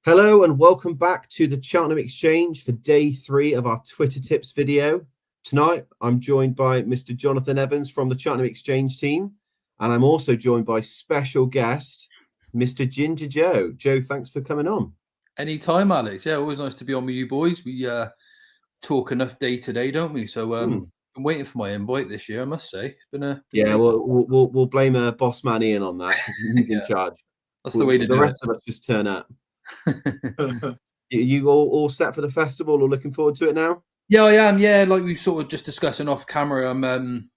Hello and welcome back to the Cheltenham Exchange for day 3 of our Twitter tips video. Tonight, I'm joined by Mr. Jonathan Evans from the Cheltenham Exchange team, and I'm also joined by special guest, Mr. Ginger Joe. Joe, thanks for coming on. Anytime, Alex. Yeah, always nice to be on with you boys. We talk enough day to day, don't we? So I'm waiting for my invite this year, I must say. It's been we'll blame Boss Man Ian on that because he's in charge. That's the way to do it. The rest of us just turn up. You all set for the festival or looking forward to it now? Yeah, I am. Yeah, like we sort of just discussing off camera. I'm,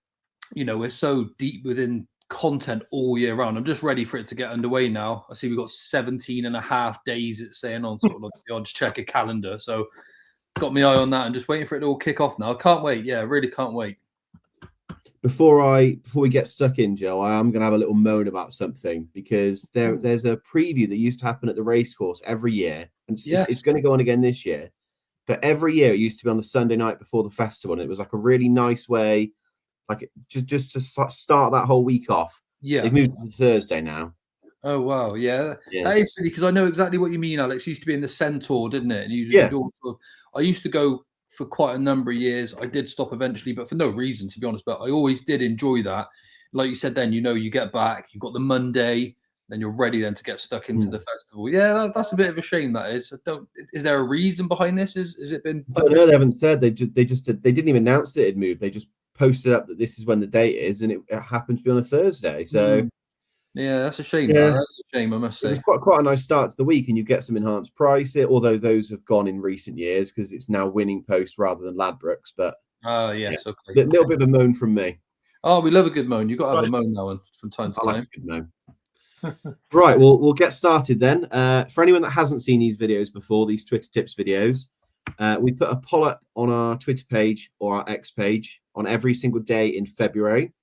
we're so deep within content all year round. I'm just ready for it to get underway now. I see we've got 17 and a half days, it's saying on sort of like the odds checker calendar. So got my eye on that and just waiting for it to all kick off now. I can't wait. Yeah, I really can't wait. Before we get stuck in, Joe, I am going to have a little moan about something because there's a preview that used to happen at the racecourse every year, and it's going to go on again this year. But every year it used to be on the Sunday night before the festival, and it was like a really nice way, like just to start that whole week off. Yeah, they've moved to Thursday now. Oh wow, yeah. That is silly because I know exactly what you mean, Alex. It used to be in the Centaur, didn't it? And I used to go for quite a number of years. I did stop eventually, but for no reason, to be honest. But I always did enjoy that. Like you said, then you get back, you've got the Monday, then you're ready then to get stuck into the festival. Yeah, that's a bit of a shame. That is. Is there a reason behind this? Is it been? I don't know. They haven't said. They didn't even announce that it moved. They just posted up that this is when the date is, and it happened to be on a Thursday. So. Yeah, that's a shame. Yeah. That's a shame, I must say. It was quite a nice start to the week, and you get some enhanced price, although those have gone in recent years because it's now Winning Post rather than Ladbrokes. But okay. A little bit of a moan from me. Oh, we love a good moan. You've got to have a moan now from time to time. Like a good moan. Right, we'll get started then. For anyone that hasn't seen these videos before, these Twitter tips videos, we put a poll up on our Twitter page or our X page on every single day in February.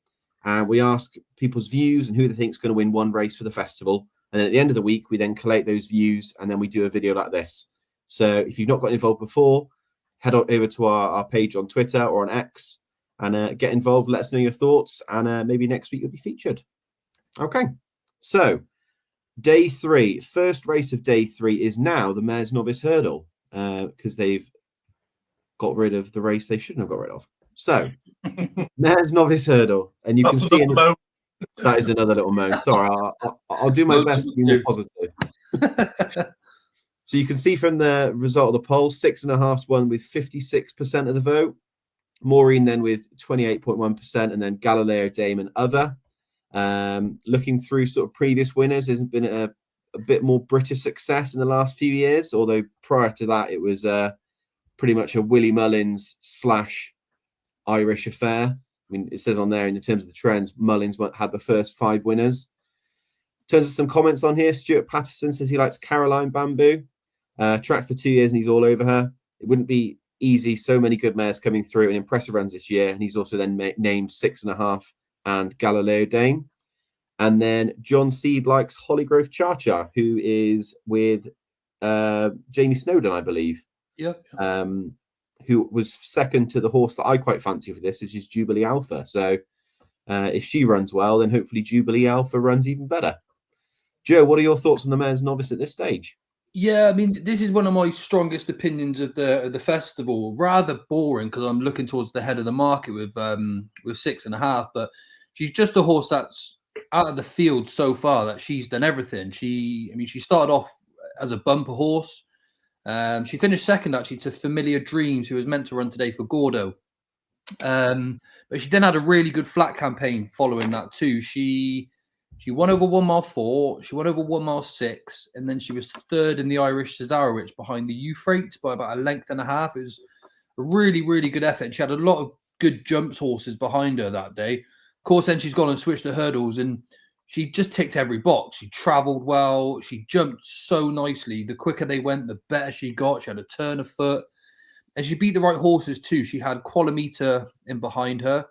And we ask people's views and who they think is going to win one race for the festival. And then at the end of the week, we then collate those views and then we do a video like this. So if you've not got involved before, head over to our page on Twitter or on X and get involved. Let us know your thoughts. And maybe next week you'll be featured. Okay. So day 3, first race of day 3 is now the Mayor's Novice Hurdle because they've got rid of the race they shouldn't have got rid of. So, Mayor's Novice Hurdle, and you can see that is another little moan. Sorry, I'll do my best to be more positive. So you can see from the result of the poll, 6.5 won with 56% of the vote. Maureen then with 28.1%, and then Galileo, Dame, and other. Looking through sort of previous winners, there's been a bit more British success in the last few years, although prior to that it was pretty much a Willie Mullins / Irish affair. I mean, it says on there in terms of the trends, Mullins had the first 5 winners. In terms of some comments on here, Stuart Patterson says he likes Caroline Bamboo. Tracked for 2 years and he's all over her. It wouldn't be easy. So many good mares coming through and impressive runs this year. And he's also then named 6.5 and Galileo Dame. And then John Seed likes Hollygrove Cha-Cha, who is with Jamie Snowden, I believe. Yep. Who was second to the horse that I quite fancy for this, which is Jubilee Alpha. So if she runs well, then hopefully Jubilee Alpha runs even better. Joe, what are your thoughts on the Mayor's Novice at this stage? Yeah, I mean, this is one of my strongest opinions of the festival. Rather boring because I'm looking towards the head of the market with 6.5, but she's just a horse that's out of the field so far that she's done everything. She started off as a bumper horse. She finished second actually to Familiar Dreams, who was meant to run today for Gordo. But she then had a really good flat campaign following that too. She won over 1 mile 4, she won over 1 mile 6, and then she was third in the Irish Cesarewitch behind the Euphrates by about 1.5 lengths. It was a really, really good effort. And she had a lot of good jumps horses behind her that day. Of course, then she's gone and switched to hurdles and she just ticked every box. She travelled well. She jumped so nicely. The quicker they went, the better she got. She had a turn of foot. And she beat the right horses too. She had Qualameter in behind her.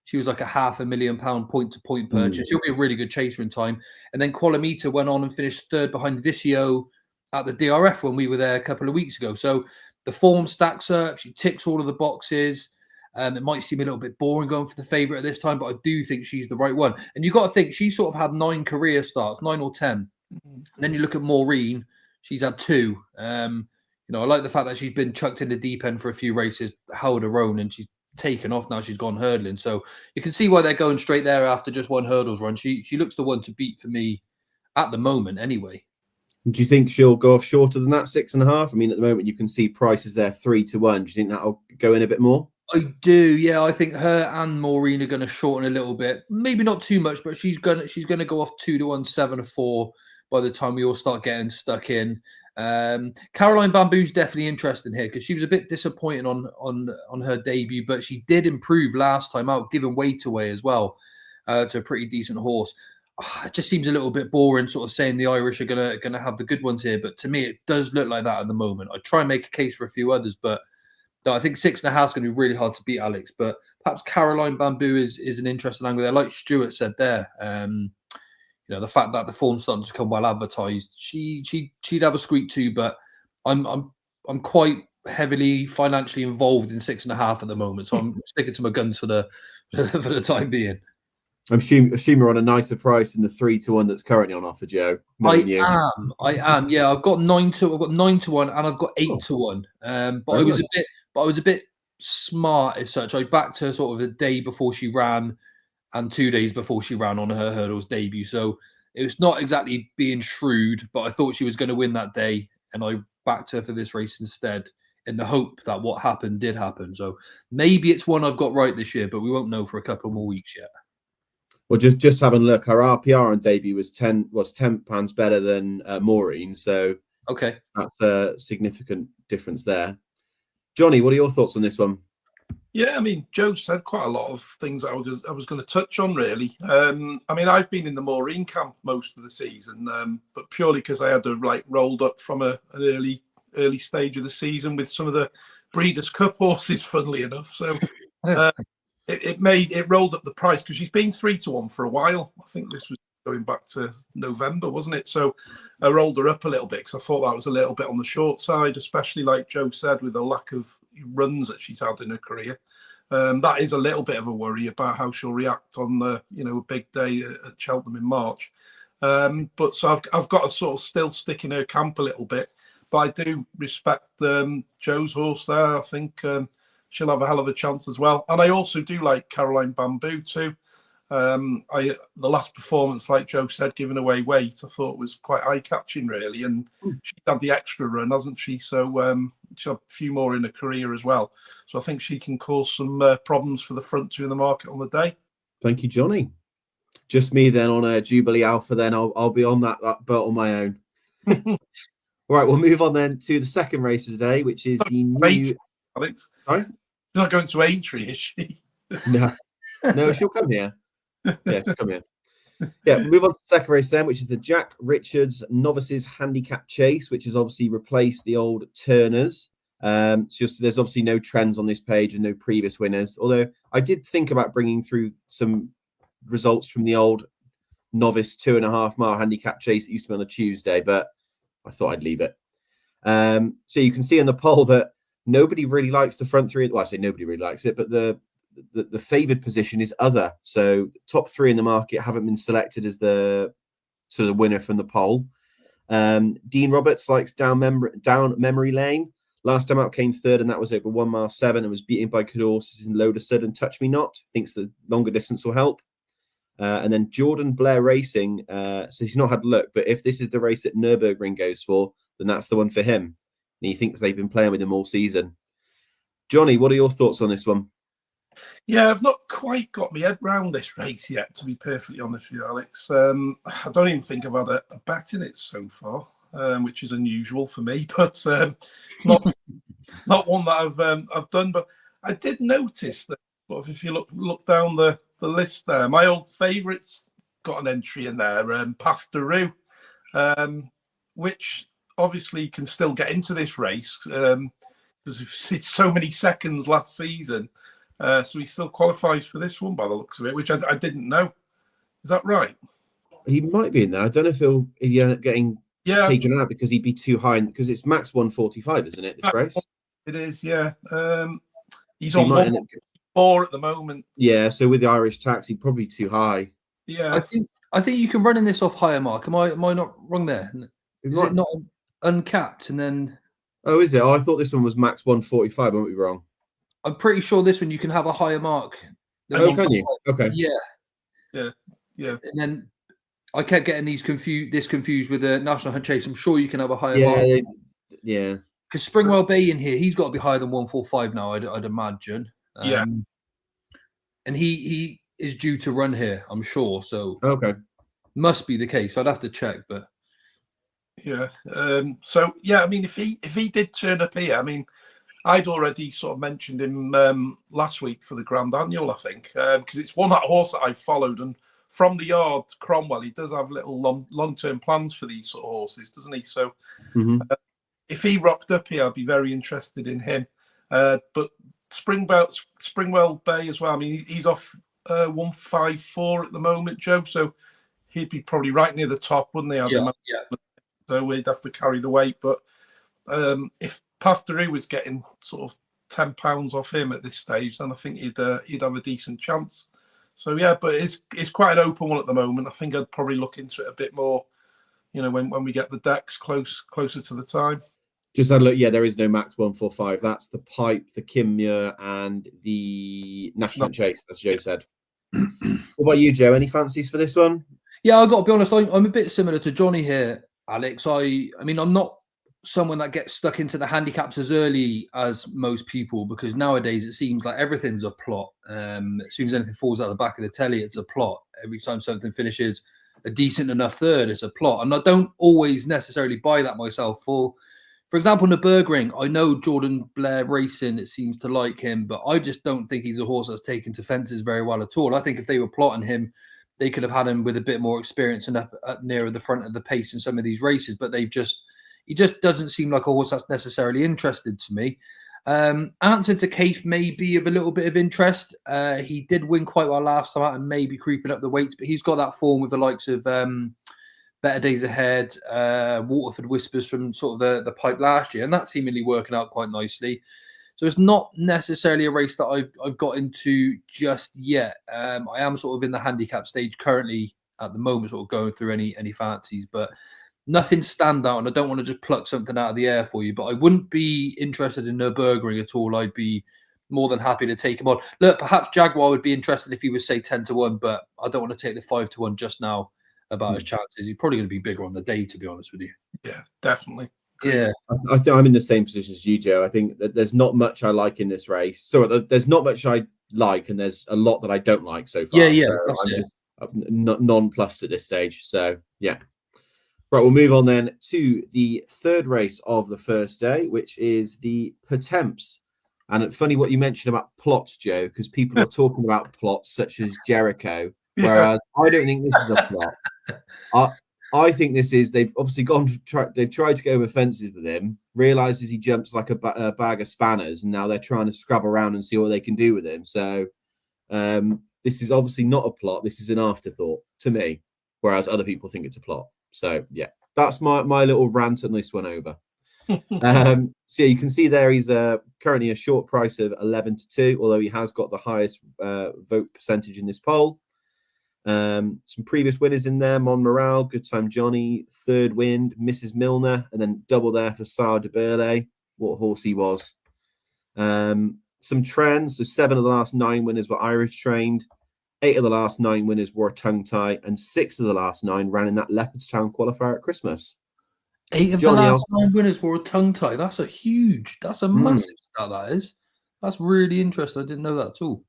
She was like a £500,000 point-to-point purchase. She'll be a really good chaser in time. And then Qualameter went on and finished third behind Vicio at the DRF when we were there a couple of weeks ago. So the form stacks up. She ticks all of the boxes. It might seem a little bit boring going for the favourite at this time, but I do think she's the right one. And you've got to think she sort of had 9 career starts, 9 or 10. And then you look at Maureen. she's had 2. I like the fact that she's been chucked in the deep end for a few races, held her own, and she's taken off now. She's gone hurdling, so you can see why they're going straight there after just one hurdles run. She looks the one to beat for me at the moment, anyway. Do you think she'll go off shorter than that 6.5? I mean, at the moment you can see prices there 3-1. Do you think that'll go in a bit more? I do, yeah. I think her and Maureen are going to shorten a little bit, maybe not too much, but she's gonna go off 2-1, 7-4 by the time we all start getting stuck in. Caroline Bamboo's definitely interesting here because she was a bit disappointing on her debut, but she did improve last time out, giving weight away as well to a pretty decent horse. It just seems a little bit boring, sort of saying the Irish are gonna have the good ones here, but to me, it does look like that at the moment. I try and make a case for a few others, but no, I think 6.5 is going to be really hard to beat, Alex. But perhaps Caroline Bamboo is an interesting angle there, like Stuart said there. The fact that the form's starting to come well advertised, she'd have a squeak too. But I'm quite heavily financially involved in 6.5 at the moment, so I'm sticking to my guns for the for the time being. I'm assuming we're on a nicer price than the 3-1 that's currently on offer, Joe. I am. Yeah, I've got 9-1, and I've got 8-1. But I was a bit smart as such. I backed her sort of the day before she ran, and 2 days before she ran on her hurdles debut. So it was not exactly being shrewd, but I thought she was going to win that day, and I backed her for this race instead, in the hope that what happened did happen. So maybe it's one I've got right this year, but we won't know for a couple more weeks yet. Well, just having a look, her RPR on debut was £10 better than Maureen, so okay, that's a significant difference there. Johnny, what are your thoughts on this one? Yeah, I mean, Joe said quite a lot of things I was going to touch on, really. I mean, I've been in the Maureen camp most of the season, but purely because I had to rolled up from an early stage of the season with some of the Breeders' Cup horses, funnily enough. So it rolled up the price because she's been 3-1 for a while. I think this was going back to November, wasn't it? So I rolled her up a little bit because I thought that was a little bit on the short side, especially like Joe said, with the lack of runs that she's had in her career. That is a little bit of a worry about how she'll react on the a big day at Cheltenham in March. But so I've got to sort of still stick in her camp a little bit, but I do respect Joe's horse there. I think she'll have a hell of a chance as well. And I also do like Caroline Bamboo too. The last performance, like Joe said, giving away weight, I thought was quite eye-catching, really. And she's had the extra run, hasn't she? So she's had a few more in her career as well. So I think she can cause some problems for the front two in the market on the day. Thank you, Johnny. Just me then on a Jubilee Alpha. Then I'll be on that boat on my own. All right, we'll move on then to the second race of the day, which is the new. Alex, sorry, she's not going to Aintree, is she? No, she'll come here. Yeah, she'll come here. Yeah, we'll move on to the second race then, which is the Jack Richards Novices Handicap Chase, which has obviously replaced the old Turners. There's obviously no trends on this page and no previous winners. Although I did think about bringing through some results from the old novice 2.5 mile handicap chase that used to be on a Tuesday, but I thought I'd leave it. So you can see in the poll that nobody really likes the front three. Well, I say nobody really likes it, but the favoured position is other. So top 3 in the market haven't been selected as the sort of winner from the poll. Dean Roberts likes down memory lane. Last time out came 3rd, and that was over 1 mile 7 and was beaten by good horses in Lodersud and Touch Me Not. Thinks the longer distance will help. And then Jordan Blair Racing says he's not had a look, but if this is the race that Nürburgring goes for, then that's the one for him. And he thinks they've been playing with him all season. Johnny, what are your thoughts on this one? Yeah, I've not quite got my head round this race yet, to be perfectly honest with you, Alex. I don't even think I've had a bet in it so far, which is unusual for me, but it's not one that I've done. But I did notice that if you look down the list there, my old favourites got an entry in there, Path de Rue, which obviously can still get into this race because it's so many seconds last season. So he still qualifies for this one by the looks of it, which I didn't know. Is that right? He might be in there. I don't know if he'll end up getting taken out because he'd be too high, because it's max 145, isn't it, this race? It is, yeah. He's on 1.4 at the moment. Yeah, so with the Irish tax, he's probably too high. Yeah. I think you can run in this off higher, Mark. Am I not wrong there? Is it not? uncapped, and then Oh, is it? Oh, I thought this one was max 145. I might be wrong. I'm pretty sure this one you can have a higher mark. Oh, can you? Okay. Yeah. And then I kept getting confused with the National Hunt Chase. I'm sure you can have a higher mark. Yeah. Because Springwell Bay in here, he's got to be higher than 145 now, I'd imagine. And he is due to run here, I'm sure. So Okay. must be the case. I'd have to check, but yeah. So yeah, I mean, if he did turn up here, I mean, I'd already sort of mentioned him last week for the Grand Annual, I think, because it's that horse that I've followed, and from the yard, Cromwell, he does have little long-term plans for these sort of horses, doesn't he? So if he rocked up here, I'd be very interested in him. But Springwell Bay as well. I mean, he's off 154 at the moment, Joe. So he'd be probably right near the top, wouldn't he? Yeah. So we'd have to carry the weight. But if Pathderu was getting sort of £10 off him at this stage, then I think he'd have a decent chance. So yeah, but it's quite an open one at the moment. I think I'd probably look into it a bit more, when we get the decks closer to the time. Just had a look. Yeah, there is no max 145. That's the Pipe, the Muir, and the National Chase, as Joe said. What about you, Joe? Any fancies for this one? Yeah, I've got to be honest. I'm a bit similar to Johnny here, Alex. I mean, I'm not someone that gets stuck into the handicaps as early as most people, because nowadays it seems like everything's a plot. As soon as anything falls out the back of the telly, it's a plot. Every time something finishes a decent enough third, it's a plot. And I don't always necessarily buy that myself. For example, Nürburgring, I know Jordan Blair Racing, it seems to like him, but I just don't think he's a horse that's taken to fences very well at all. I think if they were plotting him, they could have had him with a bit more experience and up nearer the front of the pace in some of these races, but he just doesn't seem like a horse that's necessarily interested to me. Answer to Cafe may be of a little bit of interest. He did win quite well last time out and maybe creeping up the weights, but he's got that form with the likes of Better Days Ahead, Waterford Whispers from sort of the Pipe last year, and that's seemingly working out quite nicely. So it's not necessarily a race that I've got into just yet. I am sort of in the handicap stage currently at the moment, sort of going through any fancies, but nothing stand out, and I don't want to just pluck something out of the air for you, but I wouldn't be interested in Nürburgring at all. I'd be more than happy to take him on. Look, perhaps Jaguar would be interested if he was, say, 10-1, but I don't want to take the 5-1 just now about his chances. He's probably going to be bigger on the day, to be honest with you. Yeah, definitely. Yeah. I think I'm in the same position as you, Joe. I think that there's not much I like in this race. So there's not much I like, and there's a lot that I don't like so far. Yeah, so that's I'm it. just nonplussed at this stage. So yeah. Right, we'll move on then to the third race of the first day, which is the Pertemps. And it's funny what you mentioned about plots, Joe, because people are talking about plots such as Jericho, whereas I don't think this is a plot. I think this is, they've obviously they've tried to go over fences with him, realizes he jumps like a bag of spanners, and now they're trying to scrub around and see what they can do with him. So this is obviously not a plot. This is an afterthought to me, whereas other people think it's a plot. So yeah, that's my little rant on this one over. So yeah, you can see there he's currently a short price of 11-2, although he has got the highest vote percentage in this poll. Some previous winners in there: Mon Morale, Good Time Johnny, Third Wind, Mrs. Milner, and then double there for Sarah de Burley. What a horse he was. Some trends: so 7 of the last 9 winners were Irish trained, 8 of the last 9 winners wore a tongue tie, and 6 of the last 9 ran in that Leopardstown qualifier at Christmas. 8 of the last 9 winners wore a tongue tie. That's a massive stat, that is. That's really interesting. I didn't know that at all.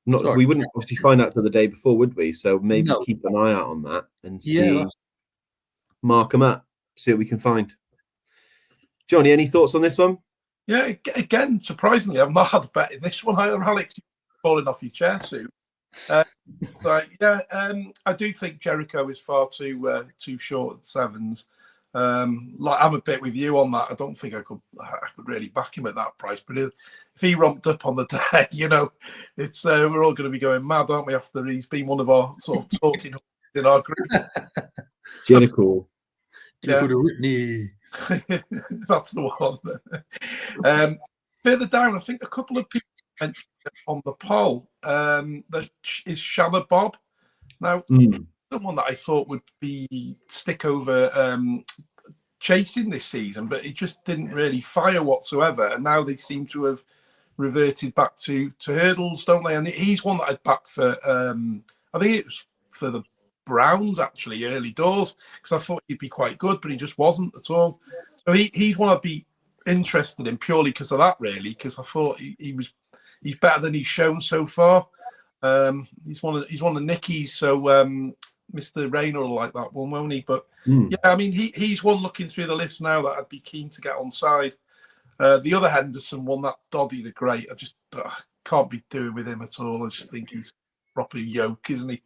We wouldn't obviously find out till the day before, would we? So maybe keep an eye out on that and see, mark them up, see what we can find. Johnny, any thoughts on this one? Yeah, again, surprisingly, I've not had a bet in this one either, Alex. You're falling off your chair soon. I do think Jericho is far too short at sevens. I'm a bit with you on that. I don't think I could really back him at that price. But if he romped up on the day, it's we're all going to be going mad, aren't we? After he's been one of our sort of talking in our group. Jericho. Yeah. That's the one. Further down, I think a couple of people mentioned on the poll that is Shanna Bob. Now, someone that I thought would be stick over chasing this season, but it just didn't really fire whatsoever. And now they seem to have reverted back to hurdles, don't they? And he's one that I'd backed for. I think it was for the Browns actually early doors, because I thought he'd be quite good, but he just wasn't at all. So he's one I'd be interested in purely because of that, really, because I thought he's better than he's shown so far. He's one of Nicky's, so Mr. Rayner will like that one, won't he? But yeah, I mean, he's one looking through the list now that I'd be keen to get on side. The other Henderson one, that Doddy the Great, I just can't be doing with him at all. I just think he's proper yoke, isn't he?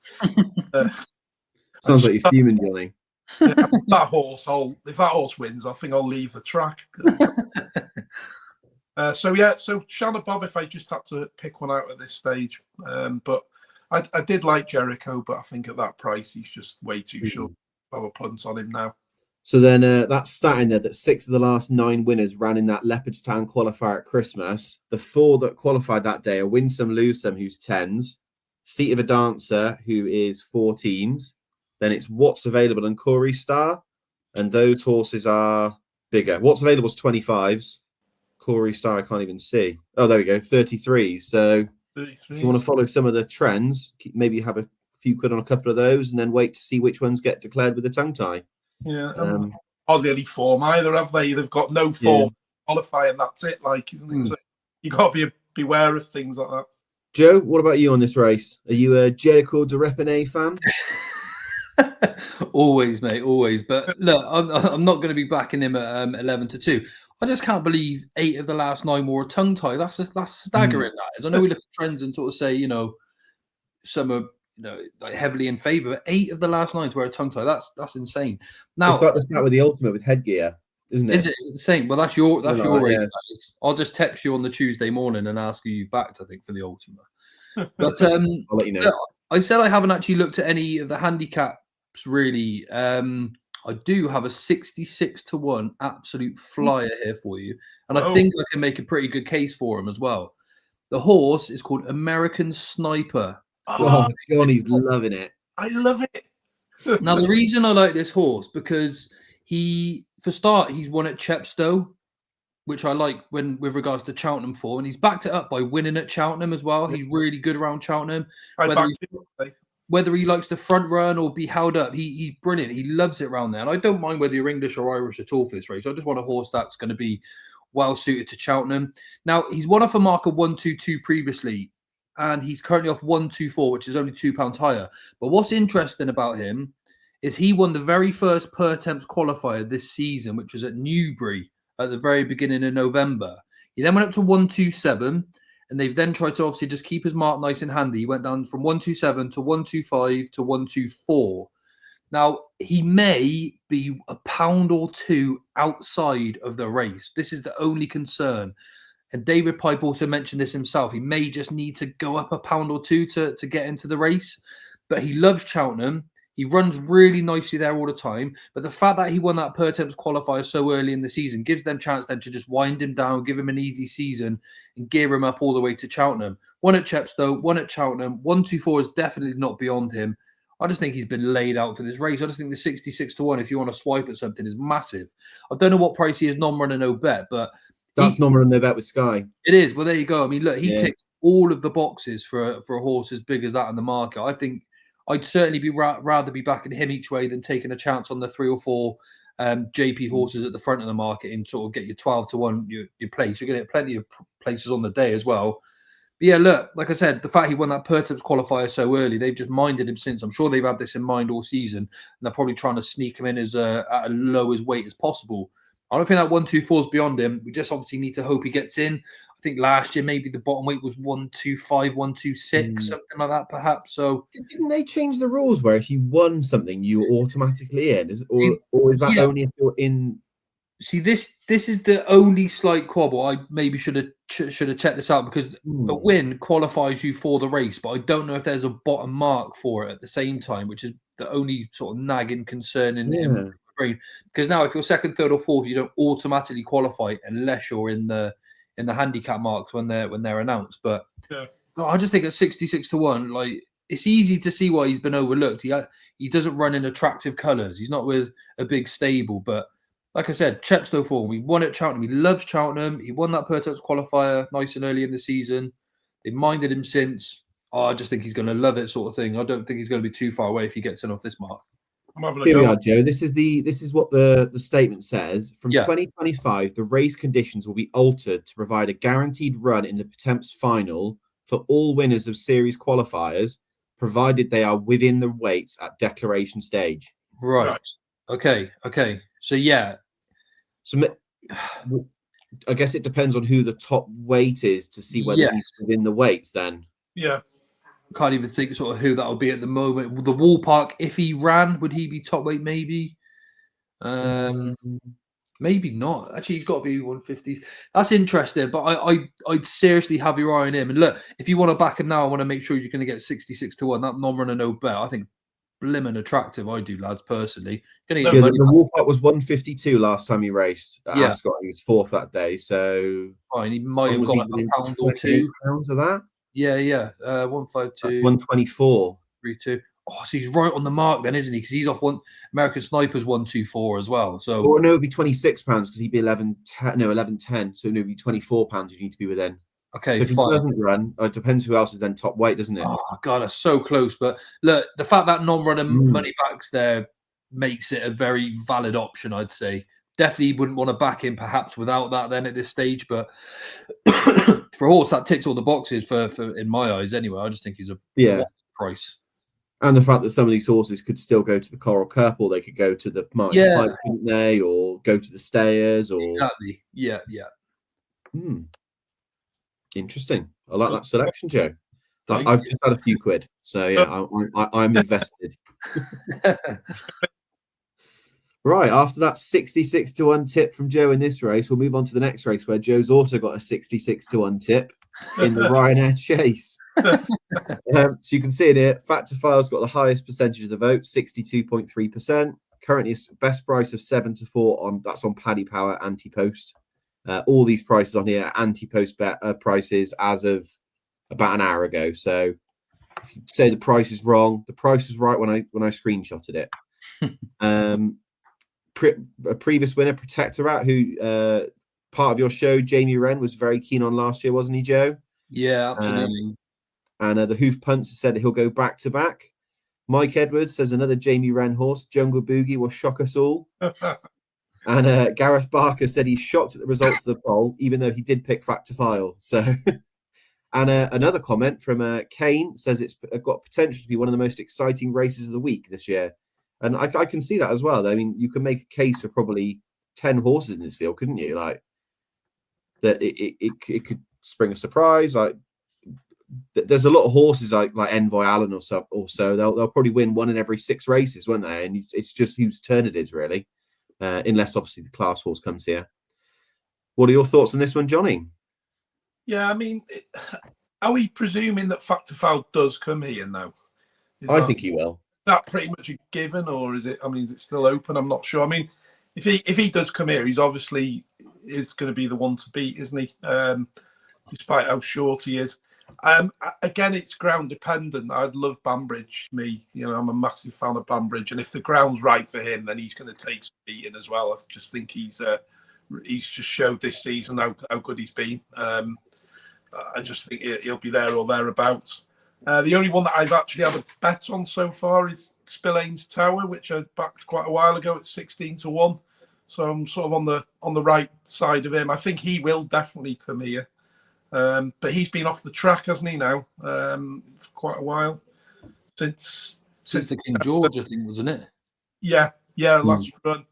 Sounds like you're fuming, Johnny. Yeah, if that horse wins, I think I'll leave the track. So Shannon Bob, if I just had to pick one out at this stage, but I did like Jericho, but I think at that price he's just way too short. Have a punt on him now. So then that's starting there that 6 of the last 9 winners ran in that Leopardstown qualifier at Christmas. The 4 that qualified that day are Win Some, Lose Some, who's 10s, Feet of a Dancer, who is 14s. Then it's What's Available and Corey Star, and those horses are bigger. What's Available is 25s. Corey Star, I can't even see. Oh, there we go, 33s. So 33s. If you want to follow some of the trends, maybe have a few quid on a couple of those, and then wait to see which ones get declared with the tongue tie. Yeah, hardly any form either, have they? They've got no form qualifying. That's it, like, isn't it? So you got to be beware of things like that. Joe, what about you on this race? Are you a Jericho de Repine fan? Always, mate, always. But look, I'm not going to be backing him at 11-2. I just can't believe 8 of the last 9 were a tongue tie. That's staggering. That is. I know we look at trends and sort of say, some are like heavily in favour, but 8 of the last 9 were a tongue tie. That's insane. Now, it's like the start with the Ultimate with headgear, isn't it? Is it the same? Well, that's your race. I'll just text you on the Tuesday morning and ask you backed, I think, for the Ultimate. But I'll let you know. I said I haven't actually looked at any of the handicaps really. I do have a 66-1 absolute flyer here for you, and I think I can make a pretty good case for him as well. The horse is called American Sniper. Oh, Johnny's loving it. I love it. Now, the reason I like this horse, because he's won at Chepstow, which I like with regards to Cheltenham form, and he's backed it up by winning at Cheltenham as well. He's really good around Cheltenham. Whether he likes to front run or be held up, he's brilliant. He loves it around there. And I don't mind whether you're English or Irish at all for this race. I just want a horse that's going to be well suited to Cheltenham. Now, he's won off a mark of 122 previously, and he's currently off 124, which is only £2 higher. But what's interesting about him is he won the very first Pertemps qualifier this season, which was at Newbury at the very beginning of November. He then went up to 127, and they've then tried to obviously just keep his mark nice and handy. He went down from 127 to 125 to 124. Now, he may be a pound or two outside of the race. This is the only concern. And David Pipe also mentioned this himself. He may just need to go up a pound or two to get into the race. But he loves Cheltenham. He runs really nicely there all the time. But the fact that he won that Pertemps qualifier so early in the season gives them chance then to just wind him down, give him an easy season, and gear him up all the way to Cheltenham. One at Chepstow, one at Cheltenham. 124 is definitely not beyond him. I just think he's been laid out for this race. I just think the 66-1, if you want to swipe at something, is massive. I don't know what price he is non-runner, no bet, but that's non-runner, no bet with Sky. It is. Well, there you go. I mean, look, he ticked all of the boxes for a horse as big as that in the market. I think I'd certainly rather be backing him each way than taking a chance on the 3 or 4 JP horses at the front of the market and sort of get your 12-1 your place. You're going to get plenty of places on the day as well. But yeah, look, like I said, the fact he won that Pertemps qualifier so early, they've just minded him since. I'm sure they've had this in mind all season, and they're probably trying to sneak him in as at a low as weight as possible. I don't think that 124 is beyond him. We just obviously need to hope he gets in. I think last year maybe the bottom weight was 125, 126, something like that, perhaps. So didn't they change the rules where if you won something, you were automatically in? Or is that only if you're in? See, this is the only slight quibble. I maybe should have checked this out, because a win qualifies you for the race, but I don't know if there's a bottom mark for it at the same time, which is the only sort of nagging concern in my brain. Because now, if you're second, third, or fourth, you don't automatically qualify unless you're in the handicap marks when they're announced. But I just think at 66-1, like, it's easy to see why he's been overlooked. He doesn't run in attractive colours. He's not with a big stable, but like I said, Chepstow form. He won at Cheltenham. He loves Cheltenham. He won that Pertemps qualifier nice and early in the season. They minded him since. Oh, I just think he's going to love it, sort of thing. I don't think he's going to be too far away if he gets in off this mark. I'm having a Here we go. are, Joe. This is what the statement says. From Yeah. 2025, the race conditions will be altered to provide a guaranteed run in the Pertemps final for all winners of series qualifiers, provided they are within the weights at declaration stage. Right. Okay. So yeah. So I guess it depends on who the top weight is to see whether Yes. he's within the weights then. Yeah. Can't even think sort of who that would be at the moment. The Wall Park, if he ran, would he be top weight? Maybe. Maybe not. Actually, he's got to be 150s. That's interesting. But I'd seriously have your eye on him. And look, if you want to back him now, I want to make sure you're going to get 66 to 1. That non-runner no bet. I think blimmin' attractive. I do, lads, personally. Gonna get The Walcott was 152 last time he raced at Yeah. Ascot. He was fourth that day, so fine. He might have was got he a within pound or 28 two. pounds of that. Yeah. That's 152. 124. 32. Oh, so he's right on the mark then, isn't he? Because he's off one American Snipers 124 as well. So Or no, it'd be 26 pounds because he'd be 11.10. So it'd be 24 pounds you need to be within. okay, So if he fine. doesn't run, it depends who else is then top weight, doesn't it? Oh god, that's so close. But look, the fact that non-runner money backs there makes it a very valid option, I'd say. Definitely wouldn't want to back him perhaps without that then at this stage. But for a horse that ticks all the boxes for in my eyes anyway, I just think he's a price. And the fact that some of these horses could still go to the Coral Cup, or they could go to the Martin Pipe, couldn't they? Or go to the Stayers, or exactly. Yeah. Interesting. I like that selection, Joe. Thank I've you. just had a few quid, so yeah, I'm invested. Right, after that 66 to 1 tip from Joe in this race, we'll move on to the next race where Joe's also got a 66 to 1 tip in the Ryanair Chase. So you can see it here. Factor File's got the highest percentage of the vote, 62.3%. Currently, it's best price of 7 to 4 that's on Paddy Power anti-post. All these prices on here are anti-post prices as of about an hour ago. So if you say the price is wrong, the price was right when I screenshotted it. A previous winner, Protectorat, who part of your show, Jamie Wren, was very keen on last year, wasn't he, Joe? Yeah, absolutely. And the Hoof Puncher said he'll go back to back. Mike Edwards says another Jamie Wren horse, Jungle Boogie, will shock us all. And Gareth Barker said he's shocked at the results of the poll, even though he did pick Factor File. So, and another comment from Kane says it's got potential to be one of the most exciting races of the week this year. And I can see that as well. I mean, you can make a case for probably 10 horses in this field, couldn't you? Like that, it could spring a surprise. Like there's a lot of horses like Envoy Allen or so. They'll probably win 1 in every 6 races, won't they? And it's just whose turn it is, really. Unless obviously the class horse comes here. What are your thoughts on this one, Johnny? Yeah, I mean, are we presuming that Factor Foul does come here now? I think he will. That pretty much a given, or is it? I mean, is it still open? I'm not sure. I mean, if he does come here, he's obviously is going to be the one to beat, isn't he? Despite how short he is. Again, it's ground dependent. I'd love Banbridge. I'm a massive fan of Banbridge, and if the ground's right for him, then he's going to take some beating as well. I just think he's just showed this season how good he's been. I just think he'll be there or thereabouts. The only one that I've actually had a bet on so far is Spillane's Tower, which I backed quite a while ago at 16 to 1. So I'm sort of on the right side of him. I think he will definitely come here. But he's been off the track, hasn't he, now, for quite a while. Since the King George, I think, wasn't it? Yeah, last run.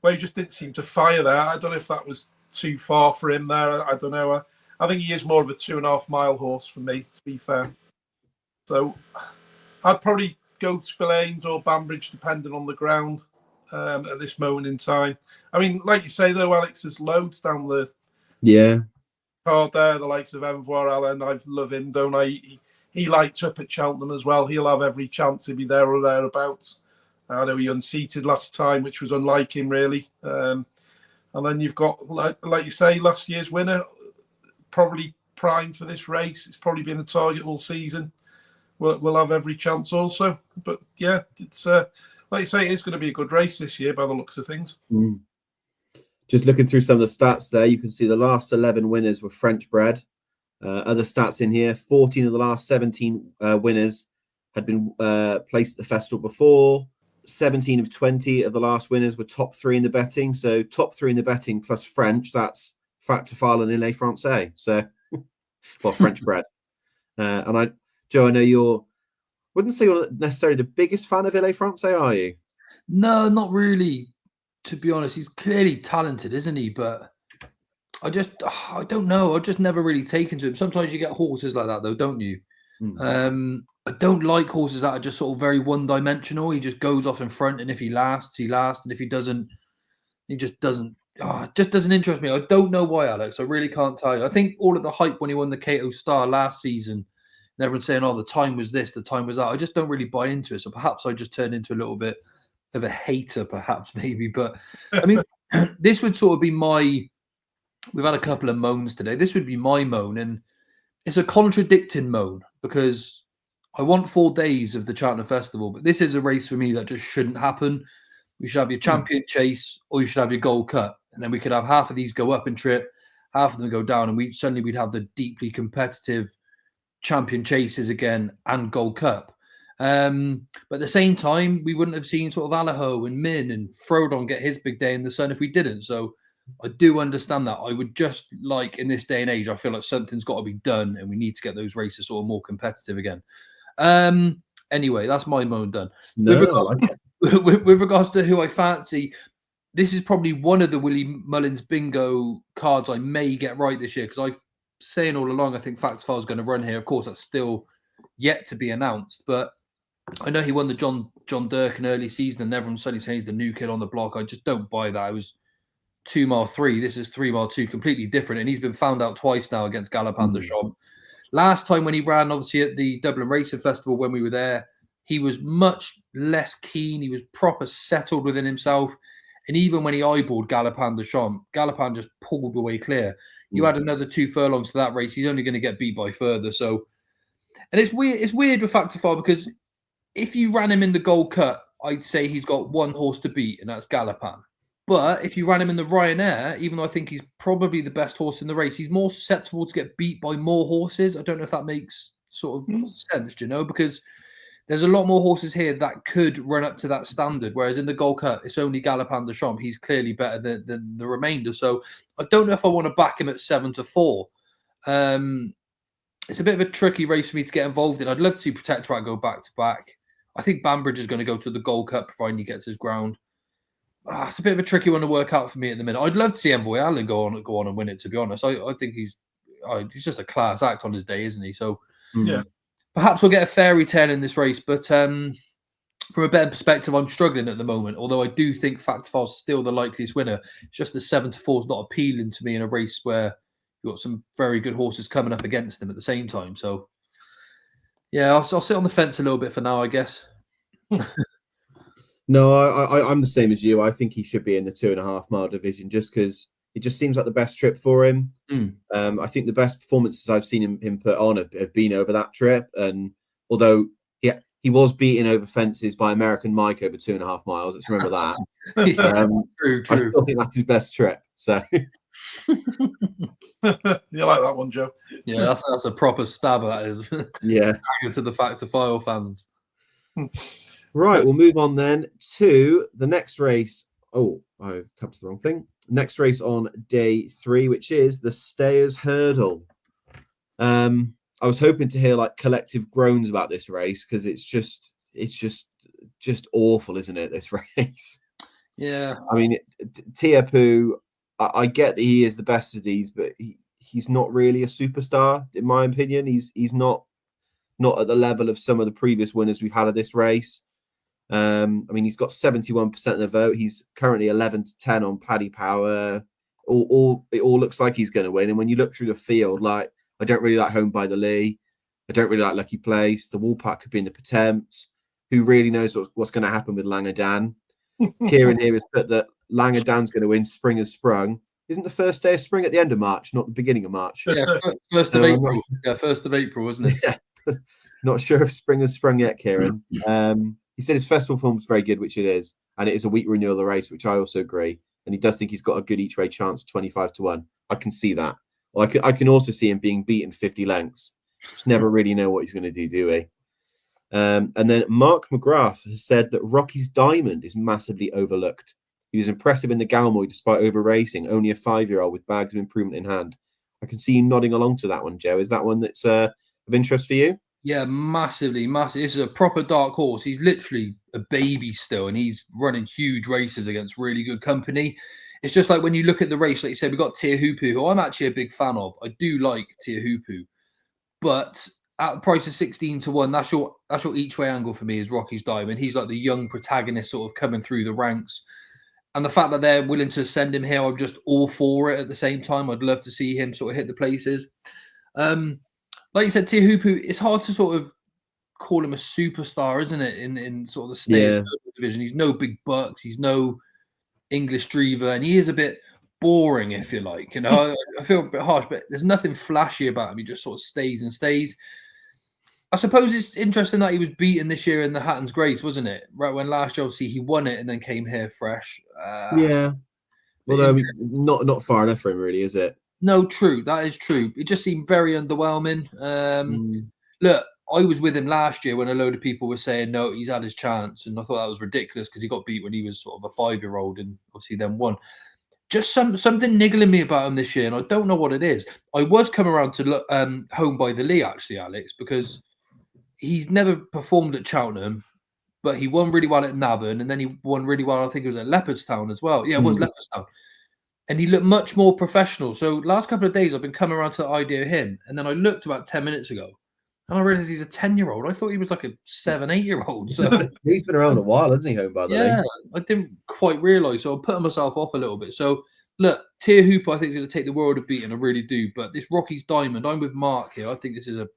Where he just didn't seem to fire there. I don't know if that was too far for him there. I don't know. I think he is more of a 2.5 mile horse for me, to be fair. So I'd probably go Spillane's or Banbridge, depending on the ground at this moment in time. I mean, like you say, though, Alex, there's loads down the card there, the likes of Envoy Allen. I love him, don't I? He lights up at Cheltenham as well. He'll have every chance to be there or thereabouts. I know he unseated last time, which was unlike him, really. And then you've got, like you say, last year's winner, probably primed for this race. It's probably been the target all season. We'll have every chance also. But yeah, it's like you say, it's going to be a good race this year by the looks of things. Just looking through some of the stats there, you can see the last 11 winners were French bred. Other stats in here, 14 of the last 17 winners had been placed at the festival before. 17 of 20 of the last winners were top 3 in the betting. So top 3 in the betting plus French, that's Factor File and Ile Francais. So, well, French bred. And Joe, I know wouldn't say you're necessarily the biggest fan of Ile Francais, are you? No, not really. To be honest, he's clearly talented, isn't he? But I don't know. I've just never really taken to him. Sometimes you get horses like that, though, don't you? I don't like horses that are just sort of very one-dimensional. He just goes off in front, and if he lasts, he lasts, and if he doesn't, he just doesn't. It just doesn't interest me. I don't know why, Alex. I really can't tell you. I think all of the hype when he won the Cato Star last season, and everyone saying, "Oh, the time was this, the time was that." I just don't really buy into it. So perhaps I just turned into a little bit of a hater, perhaps maybe. But I mean, this would sort of be my. We've had a couple of moans today. This would be my moan, and it's a contradicting moan because I want 4 days of the Cheltenham Festival, but this is a race for me that just shouldn't happen. We should have your Champion Chase, or you should have your Gold Cup, and then we could have half of these go up and trip, half of them go down, and we'd have the deeply competitive Champion Chases again and Gold Cup. But at the same time, we wouldn't have seen sort of Allaho and Min and Frodon get his big day in the sun if we didn't. So I do understand that. I would just like, in this day and age, I feel like something's got to be done, and we need to get those races sort of more competitive again. Anyway, that's my moan done. With regards to who I fancy, this is probably one of the Willie Mullins bingo cards I may get right this year, because I've saying all along I think Factor File is going to run here. Of course, that's still yet to be announced, but I know he won the John Durkin early season, and everyone's suddenly saying he's the new kid on the block. I just don't buy that. It was 2 mile 3. This is 3 mile 2, completely different, and he's been found out twice now against Galopin de Champs. Last time when he ran, obviously at the Dublin Racing Festival when we were there, he was much less keen. He was proper settled within himself. And even when he eyeballed Galopin de Champs, Galopin just pulled away clear. You add another 2 furlongs to that race, he's only going to get beat by further. So, and it's weird with Factor File, because if you ran him in the Gold Cup, I'd say he's got 1 horse to beat, and that's Galopin. But if you ran him in the Ryanair, even though I think he's probably the best horse in the race, he's more susceptible to get beat by more horses. I don't know if that makes sort of sense, because there's a lot more horses here that could run up to that standard. Whereas in the Gold Cup, it's only Galopin de Champs. He's clearly better than the remainder. So I don't know if I want to back him at 7-4. It's a bit of a tricky race for me to get involved in. I'd love to see Protectorate go back to back. I think Banbridge is going to go to the Gold Cup, providing he gets his ground. It's a bit of a tricky one to work out for me at the minute. I'd love to see Envoy Allen go on and win it, to be honest. I think he's just a class act on his day, isn't he? So yeah, perhaps we'll get a fairy tale in this race. But from a better perspective, I'm struggling at the moment. Although I do think Factor File is still the likeliest winner. It's just the 7-4 is not appealing to me in a race where you've got some very good horses coming up against them at the same time. So yeah, I'll sit on the fence a little bit for now, I guess. No, I'm the same as you. I think he should be in the 2.5 mile division, just because it just seems like the best trip for him. I think the best performances I've seen him put on have been over that trip. And although he was beaten over fences by American Mike over 2.5 miles, let's remember that. True. I still think that's his best trip. So you like that one, Joe? Yeah, that's a proper stab, that is. Yeah. To the Factor File fans. Right, we'll move on then to the next race. Oh, I've tapped the wrong thing. Next race on day 3, which is the Stayers Hurdle. I was hoping to hear like collective groans about this race, because it's just awful, isn't it? This race. Yeah. I mean, Tiapu, I get that he is the best of these, but he's not really a superstar, in my opinion. He's not at the level of some of the previous winners we've had of this race. I mean, he's got 71% of the vote. He's currently 11-10 on Paddy Power. It all looks like he's going to win. And when you look through the field, like, I don't really like Home by the Lee. I don't really like Lucky Place. The Woolpack could be in the Pertemps. Who really knows what's going to happen with Langadan? Kieran here has put that Langadan's going to win Spring Has Sprung. Isn't the first day of spring at the end of March, not the beginning of March? Yeah, 1st of April. Yeah, 1st of April, wasn't it? Yeah. Not sure if Spring Has Sprung yet, Kieran. He said his festival form is very good, which it is, and it is a weak renewal of the race, which I also agree. And he does think he's got a good each way chance, 25-1. I can see that. Well, I can also see him being beaten 50 lengths. Just never really know what he's going to do we? And then Mark McGrath has said that Rocky's Diamond is massively overlooked. He was impressive in the Galmoy despite over racing, only a 5-year-old with bags of improvement in hand. I can see you nodding along to that one, Joe. Is that one that's of interest for you? Yeah, massively, massive. This is a proper dark horse. He's literally a baby still, and he's running huge races against really good company. It's just like when you look at the race, like you said, we've got Tia Hoopu, who I'm actually a big fan of. I do like Tia Hoopu, but at the price of 16-1, that's your each way angle for me is Rocky's Diamond. He's like the young protagonist sort of coming through the ranks. And the fact that they're willing to send him here, I'm just all for it at the same time. I'd love to see him sort of hit the places. Like you said, Tia Hoopu, it's hard to sort of call him a superstar, isn't it? In sort of the state division. He's no big bucks. He's no English Drever. And he is a bit boring, if you like. You know, I feel a bit harsh, but there's nothing flashy about him. He just sort of stays and stays. I suppose it's interesting that he was beaten this year in the Hatton's Grace, wasn't it? Right when last year, obviously, he won it and then came here fresh. Yeah. Well, I mean, not far enough for him, really, is it? No, true. That is true. It just seemed very underwhelming. Look, I was with him last year when a load of people were saying, no, he's had his chance. And I thought that was ridiculous because he got beat when he was sort of a 5-year-old and obviously then won. Just something niggling me about him this year, and I don't know what it is. I was coming around to look Home by the Lee, actually, Alex, because he's never performed at Cheltenham, but he won really well at Navan, and then he won really well, I think it was at Leopardstown as well. Yeah, it was Leopardstown. And he looked much more professional. So last couple of days, I've been coming around to the idea of him. And then I looked about 10 minutes ago, and I realised he's a 10-year-old. I thought he was like a 7, 8-year-old. So he's been around a while, hasn't he, Home by the Lee? Yeah, I didn't quite realise. So I'm putting myself off a little bit. So look, Tia Hooper, I think, is going to take the world of beating. I really do. But this Rocky's Diamond, I'm with Mark here. I think this is a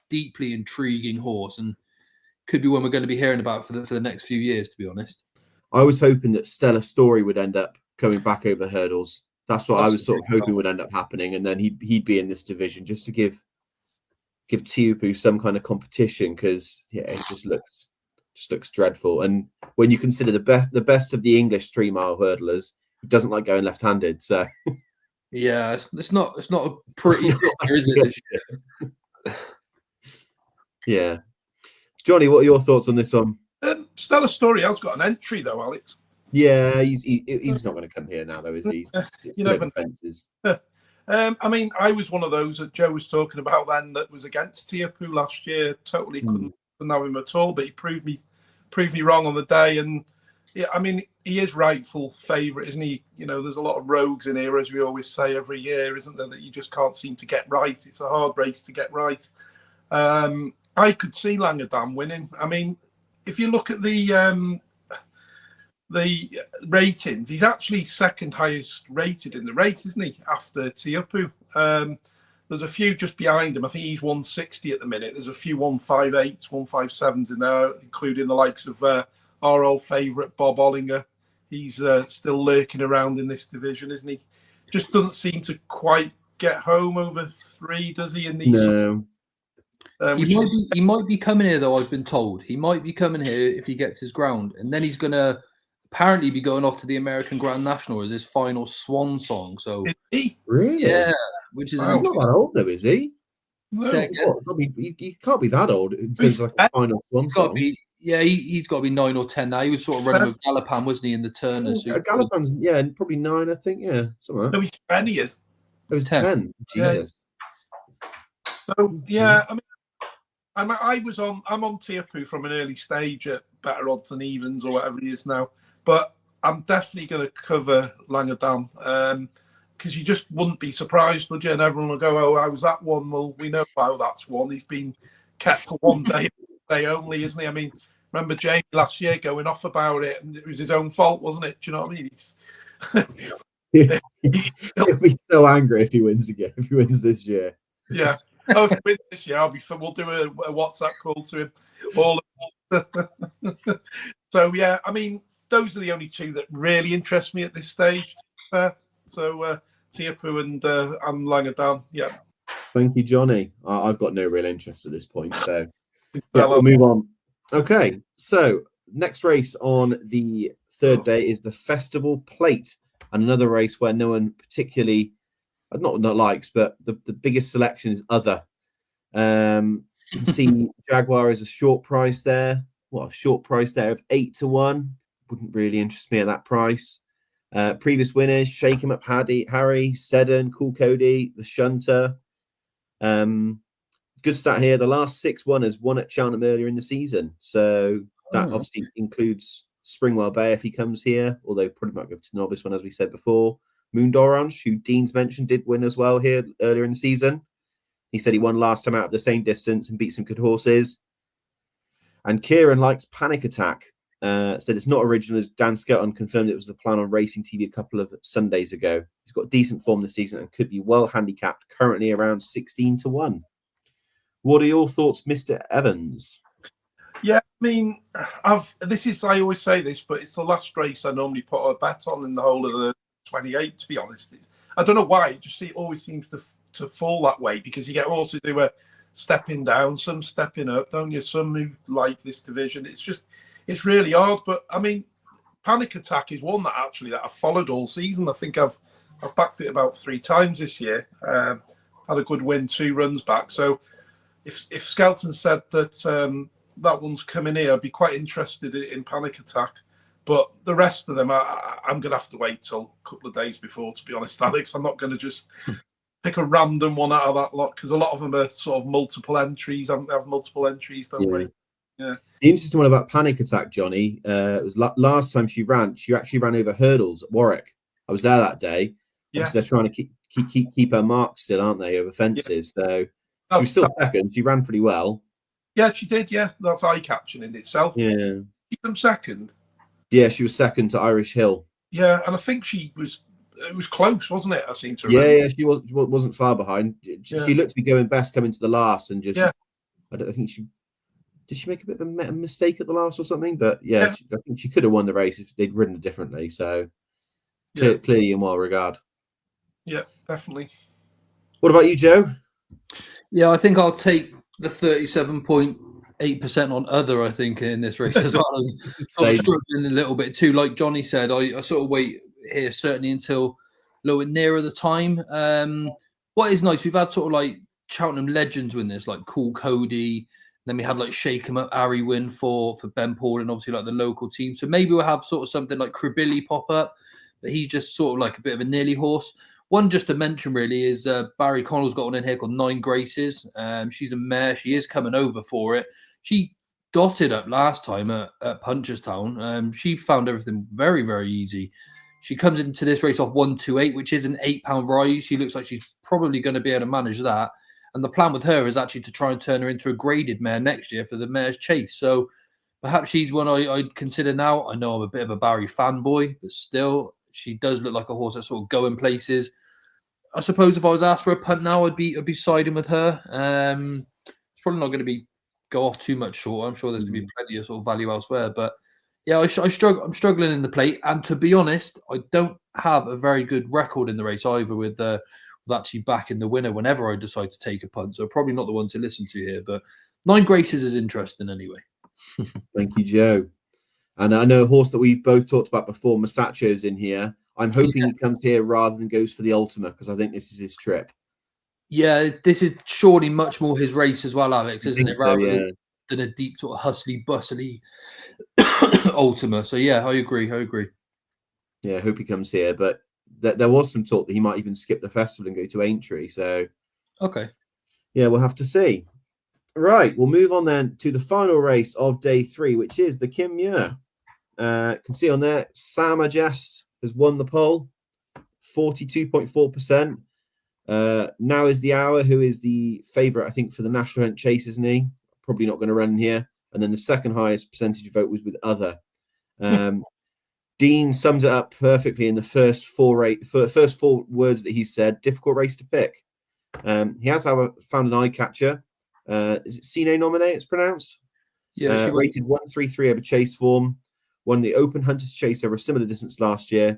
deeply intriguing horse and could be one we're going to be hearing about for the next few years, to be honest. I was hoping that Stella Story would end up coming back over hurdles. That's what I was sort of hoping would end up happening, and then he'd be in this division just to give Tiupu some kind of competition, because it just looks dreadful. And when you consider the best of the English 3-mile hurdlers, he doesn't like going left-handed. So yeah, it's not a pretty picture, is it? Yeah, Johnny, what are your thoughts on this one? Stella Story has got an entry though, Alex. Yeah, he's not going to come here now, though, is he? You know, fences. I mean, I was one of those that Joe was talking about then that was against Tiapu last year. Totally couldn't have him at all, but he proved me wrong on the day. And yeah, I mean, he is rightful favourite, isn't he? You know, there's a lot of rogues in here, as we always say every year, isn't there? That you just can't seem to get right. It's a hard race to get right. I could see Langerdam winning. I mean, if you look at the ratings, he's actually second highest rated in the race, isn't he? After Tiapu. There's a few just behind him. I think he's 160 at the minute. There's a few 158s, 157s in there, including the likes of our old favourite Bob Ollinger. He's still lurking around in this division, isn't he? Just doesn't seem to quite get home over 3, does he? In these, no. He might be coming here, though. I've been told he might be coming here if he gets his ground, and then he's gonna apparently be going off to the American Grand National as his final swan song. So is he really? Yeah, which is he's not that old though, is he? No. He can't be that old in terms of like a final swan song. He's got to be 9 or 10 now. He was sort of running with Galopan, wasn't he, in the Turners? Galopan's probably 9, I think. Yeah, somewhere. No, he's 10 years. It was 10. Jesus. So yeah, I mean, I'm on Tiapu from an early stage at better odds than evens or whatever he is now, but I'm definitely going to cover Langerdam because you just wouldn't be surprised, would you? And everyone will go, "Oh, I was that one." Well, we know how that's one. He's been kept for one day only, isn't he? I mean, remember Jamie last year going off about it, and it was his own fault, wasn't it? Do you know what I mean? He'll be so angry if he wins again. If he wins this year, yeah. Oh, if he wins this year, we'll do a WhatsApp call to him. So yeah, I mean, those are the only two that really interest me at this stage. So Tiapu and Langerdam. Yeah. Thank you, Johnny. I've got no real interest at this point, so yeah, we'll move on. Okay, so next race on the third day is the Festival Plate, and another race where no one particularly, not likes, but the biggest selection is other. You can see Jaguar is a short price there. What, a short price there of 8-1. Wouldn't really interest me at that price. Previous winners: Shake 'Em Up, Harry, Seddon, Cool Cody, the Shunter. Good stat here. The last 6 winners won at Cheltenham earlier in the season. So that obviously includes Springwell Bay if he comes here, although probably might go to the novice one, as we said before. Moon d'Orange, who Dean's mentioned, did win as well here earlier in the season. He said he won last time out of the same distance and beat some good horses. And Kieran likes Panic Attack. Said it's not original, as Dan Skelton confirmed it was the plan on Racing TV a couple of Sundays ago. He's got decent form this season and could be well handicapped, currently around 16-1. What are your thoughts, Mr. Evans? Yeah, I mean, I always say this, but it's the last race I normally put a bet on in the whole of the 28, to be honest. I don't know why, it always seems to fall that way, because you get horses who are stepping down, some stepping up, don't you? Some who like this division. It's really hard. But I mean, Panic Attack is one that I've followed all season. I think I've backed it about 3 times this year. Had a good win 2 runs back. So if Skelton said that that one's coming here, I'd be quite interested in Panic Attack. But the rest of them, I'm going to have to wait till a couple of days before, to be honest, Alex. I'm not going to just pick a random one out of that lot, because a lot of them are sort of multiple entries. They have multiple entries, don't we? Yeah. The interesting one about Panic Attack, Johnny, it was last time she actually ran over hurdles at Warwick. I was there that day. Yes. They're trying to keep her mark still, aren't they, over fences? Yeah. So she was still second. She ran pretty well. Yeah, she did. Yeah, that's eye-catching in itself. Yeah. Keep them second. Yeah, she was second to Irish Hill. Yeah, and I think it was close, wasn't it? I seem to remember. Yeah, she wasn't far behind. She looked to be going best coming to the last, and just I think did she make a bit of a mistake at the last or something? But I think she could have won the race if they'd ridden it differently. So clearly in well regard. Yeah, definitely. What about you, Joe? Yeah, I think I'll take the 37.8% on other, I think, in this race as well. I'm struggling a little bit too. Like Johnny said, I sort of wait here certainly until a little bit nearer the time. What is nice, we've had sort of like Cheltenham legends win this, like Cool Cody. Then we had like Shake 'Em Up, Harry win for Ben Paul, and obviously like the local team. So maybe we'll have sort of something like Cribilli pop up, but he's just sort of like a bit of a nearly horse. One just to mention really is Barry Connell's got one in here called 9 Graces. She's a mare. She is coming over for it. She dotted up last time at Punchestown. She found everything very, very easy. She comes into this race off 128, which is an £8 rise. She looks like she's probably going to be able to manage that. And the plan with her is actually to try and turn her into a graded mare next year for the Mayor's Chase. So perhaps she's one I'd consider now. I know I'm a bit of a Barry fanboy, but still, she does look like a horse that's sort of going places. I suppose if I was asked for a punt now, I'd be siding with her. It's probably not going to go off too much short. I'm sure there's going to be plenty of sort of value elsewhere. But yeah, I'm struggling in the plate. And to be honest, I don't have a very good record in the race either with actually backing the winner whenever I decide to take a punt. So probably not the one to listen to here. But 9 Graces is interesting anyway. Thank you, Joe. And I know a horse that we've both talked about before, Masacho's in here. I'm hoping he comes here rather than goes for the Ultima, because I think this is his trip. Yeah, this is surely much more his race as well, Alex, isn't it? Rather than a deep sort of hustly, bustly Ultima. So yeah, I agree. Yeah, I hope he comes here. But there was some talk that he might even skip the festival and go to Aintree. So okay. Yeah, we'll have to see. Right, we'll move on then to the final race of day 3, which is the Kim Muir. Can see on there, Sam Ajest has won the poll, 42.4%. Now is the hour, who is the favourite, I think, for the National Ryanair Chase, isn't he? Probably not going to run here. And then the second highest percentage vote was with other. Dean sums it up perfectly in the first four words that he said. Difficult race to pick. He has, however, found an eye catcher. Is it Cine Nominee? It's pronounced. Yeah, rated 133 over chase form. Won the Open Hunters Chase over a similar distance last year,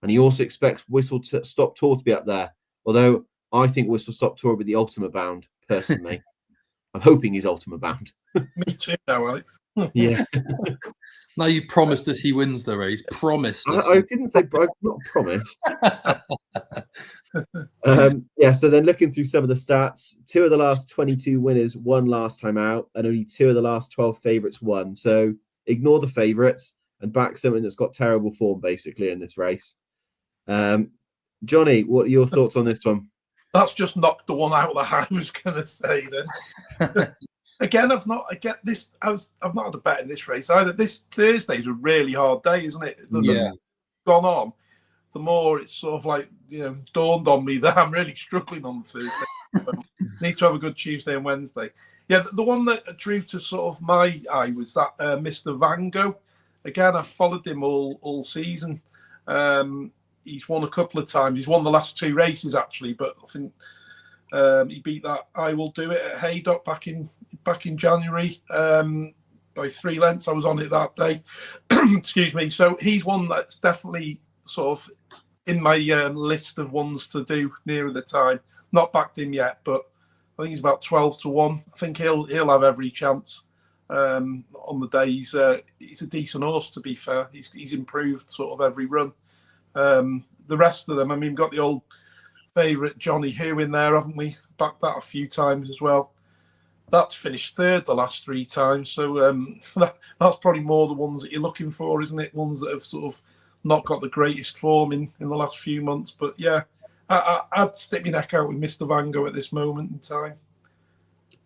and he also expects Whistle Stop Tour to be up there. Although I think Whistle Stop Tour with the Ultimate Bound personally. I'm hoping he's ultimate bound. Me too now, Alex. Yeah. Now you promised us he wins the race. Promised us. I didn't say, I've not promised. Yeah, so then looking through some of the stats, 2 of the last 22 winners won last time out, and only 2 of the last 12 favourites won. So ignore the favourites and back something that's got terrible form, basically, in this race. Johnny, what are your thoughts on this one? That's just knocked the one out that I was going to say then. Again, I've not had a bet in this race either. This Thursday's a really hard day, isn't it? Yeah. Gone on, the more it's sort of like, dawned on me that I'm really struggling on Thursday. Need to have a good Tuesday and Wednesday. Yeah, the one that drew to sort of my eye was that Mr. Vango. Again, I've followed him all season. He's won a couple of times. He's won the last 2 races actually, but I think he beat that I Will Do It at Haydock back in January by 3 lengths. I was on it that day. Excuse me. So he's one that's definitely sort of in my list of ones to do nearer the time. Not backed him yet, but I think he's about 12 to 1. I think he'll have every chance on the day. He's a decent horse, to be fair. He's improved sort of every run. The rest of them, I mean, we've got the old favourite Johnny Who in there, haven't we? Backed that a few times as well. That's finished 3rd the last 3 times. So that's probably more the ones that you're looking for, isn't it? Ones that have sort of not got the greatest form in the last few months. But yeah, I'd stick my neck out with Mr. Vango at this moment in time.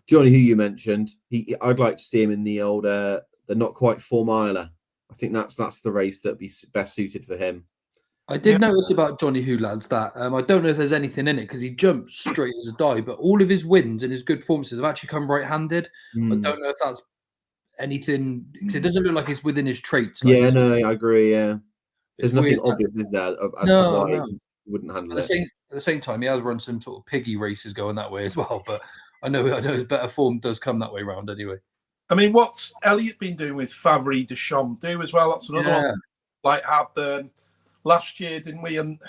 Johnny, who you mentioned, I'd like to see him in the old, the not quite 4 miler. I think that's the race that'd be best suited for him. I did notice about Johnny Who, lads, that I don't know if there's anything in it because he jumps straight as a die, but all of his wins and his good performances have actually come right-handed. I don't know if that's anything, because it doesn't look like it's within his traits. Yeah, no, I agree. Yeah, there's nothing weird. obvious, is there, as to why he wouldn't handle it. At the same time, he has run some sort of piggy races going that way as well, but I know his better form does come that way round anyway. I mean, what's Elliot been doing with Favre de Champs as well? That's another one. Like had last year, didn't we? And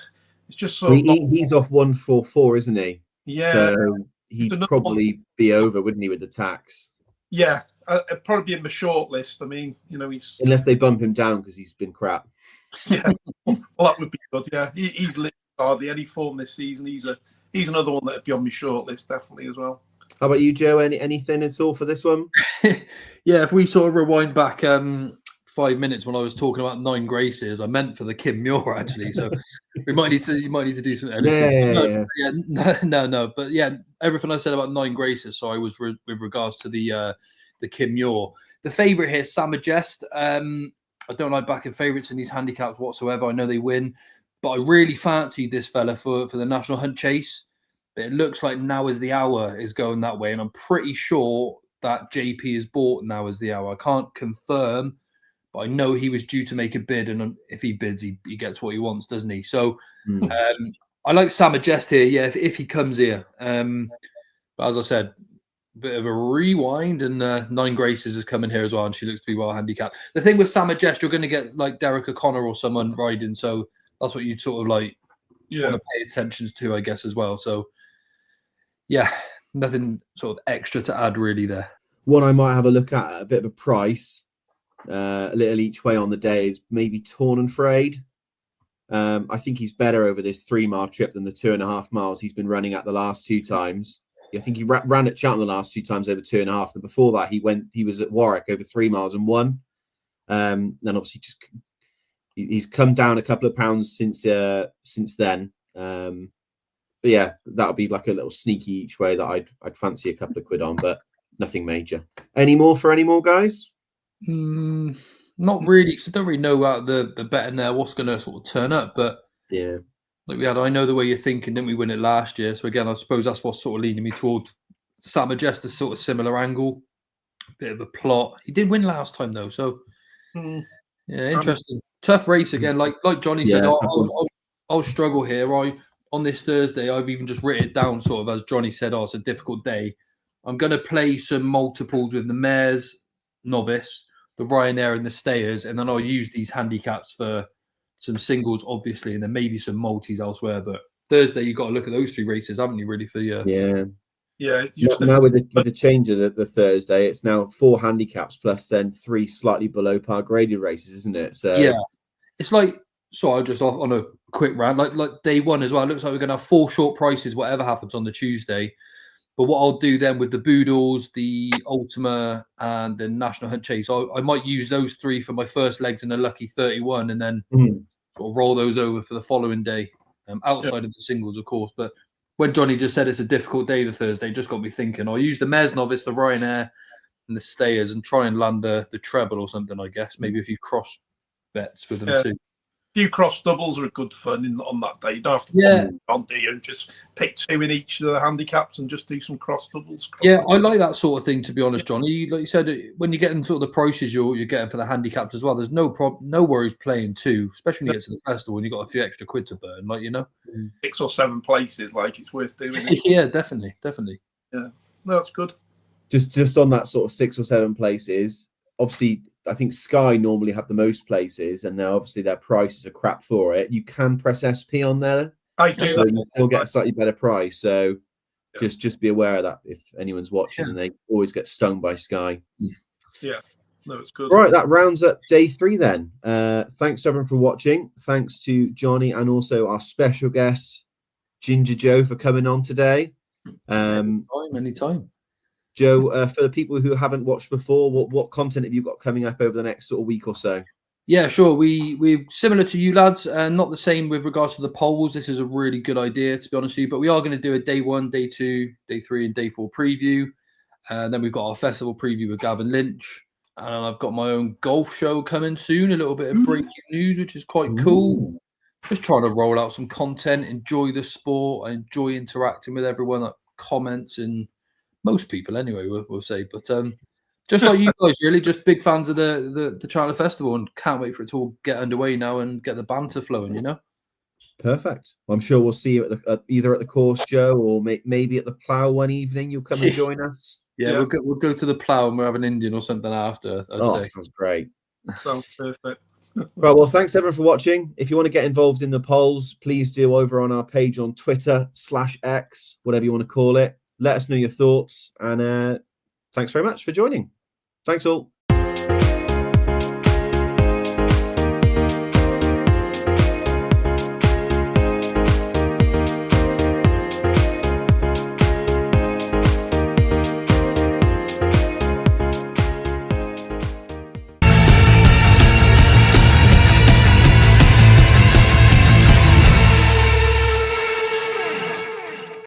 it's just sort of he's off 144, isn't he? Yeah. So he'd probably be over, wouldn't he, with the tax? Yeah, it'd probably be in the short list. I mean, he's unless they bump him down because he's been crap. Yeah, well, that would be good. Yeah, he's hardly any form this season. He's another one that'd be on my short list definitely as well. How about you, Joe? Anything at all for this one? Yeah, if we sort of rewind back 5 minutes when I was talking about 9 Graces, I meant for the Kim Muir actually. So you might need to do some editing. No. But yeah, everything I said about 9 Graces. So I was with regards to the Kim Muir. The favourite here, Sam Majest. I don't like backing favourites in these handicaps whatsoever. I know they win, but I really fancied this fella for the National Hunt Chase. But it looks like Now Is the Hour is going that way, and I'm pretty sure that JP is bought Now Is the Hour. I can't confirm, but I know he was due to make a bid, and if he bids, he gets what he wants, doesn't he? So I like Sam Majest here, yeah, if he comes here. But as I said, a bit of a rewind, and 9 Graces is coming here as well, and she looks to be well handicapped. The thing with Sam Majest, you're going to get like Derek O'Connor or someone riding, so that's what you'd sort of like want to pay attention to, I guess, as well. So yeah, nothing sort of extra to add really there. One I might have a look at a bit of a price, a little each way on the day, is maybe Torn and Frayed. I think he's better over this 3 mile trip than the 2.5 miles he's been running at the last 2 times. I think he ran at Cheltenham the last 2 times over 2.5. And before that, he was at Warwick over 3 miles and won. Then obviously he's come down a couple of pounds since then. But yeah, that'll be like a little sneaky each way that I'd fancy a couple of quid on, but nothing major. Any more guys? Not really, because I don't really know about the betting there, what's going to sort of turn up. But yeah, like I know the way you're thinking, didn't we win it last year? So again, I suppose that's what's sort of leading me towards Sam Majest, a sort of similar angle, bit of a plot. He did win last time though, so yeah, interesting. Tough race again, like Johnny said. I'll struggle here. On this Thursday, I've even just written it down, sort of as Johnny said. It's a difficult day. I'm going to play some multiples with the mares, novice, the Ryanair, and the stayers, and then I'll use these handicaps for some singles, obviously, and then maybe some multis elsewhere. But Thursday, you've got to look at those 3 races, haven't you? Really, for your yeah. Yeah. Now with the change of the Thursday, it's now 4 handicaps plus then 3 slightly below par graded races, isn't it? So yeah, it's like, so I just on a quick rant, like day one as well. It looks like we're gonna have 4 short prices, whatever happens on the Tuesday. But what I'll do then with the Boodles, the Ultima, and the National Hunt Chase, I might use those 3 for my first legs in a lucky 31, and then sort of roll those over for the following day, outside of the singles, of course. But when Johnny just said it's a difficult day, the Thursday, just got me thinking. I'll use the Mares Novice, the Ryanair, and the Stayers, and try and land the treble or something. I guess maybe a few cross bets with them too. Few cross doubles are good fun on that day. You don't have to on do you and just pick 2 in each of the handicaps and just do some cross doubles. I like that sort of thing, to be honest, Johnny. Like you said, when you're getting sort of the prices you're getting for the handicaps as well, there's no worries playing 2, especially when you get to the festival and you've got a few extra quid to burn, 6 or 7 places, it's worth doing it. Yeah, definitely. Yeah, no, that's good. Just on that sort of 6 or 7 places, obviously I think Sky normally have the most places, and now obviously their prices are crap for it. You can press SP on there. I do. So you still get a slightly better price. So just be aware of that if anyone's watching, and they always get stung by Sky. Yeah, no, it's good. Right, that rounds up day 3 then. Thanks to everyone for watching. Thanks to Johnny and also our special guest, Ginger Joe, for coming on today. Anytime. Joe, for the people who haven't watched before, what content have you got coming up over the next sort of week or so? Yeah, sure. We're similar to you lads, and not the same with regards to the polls. This is a really good idea, to be honest with you. But we are going to do a day 1, day 2, day 3, and day 4 preview. And then we've got our festival preview with Gavin Lynch. And I've got my own golf show coming soon. A little bit of breaking news, which is quite cool. Just trying to roll out some content, enjoy the sport, enjoy interacting with everyone that comments, and most people anyway, we'll say. But just like you guys, really, just big fans of the Cheltenham Festival, and can't wait for it to all get underway now and get the banter flowing, Perfect. I'm sure we'll see you at either at the course, Joe, or maybe at the Plough one evening. You'll come and join us. Yeah. We'll go to the Plough and we'll have an Indian or something after, I'd say. Sounds great. Sounds perfect. Right, well, thanks everyone for watching. If you want to get involved in the polls, please do over on our page on Twitter /X, whatever you want to call it. Let us know your thoughts, and thanks very much for joining. Thanks all.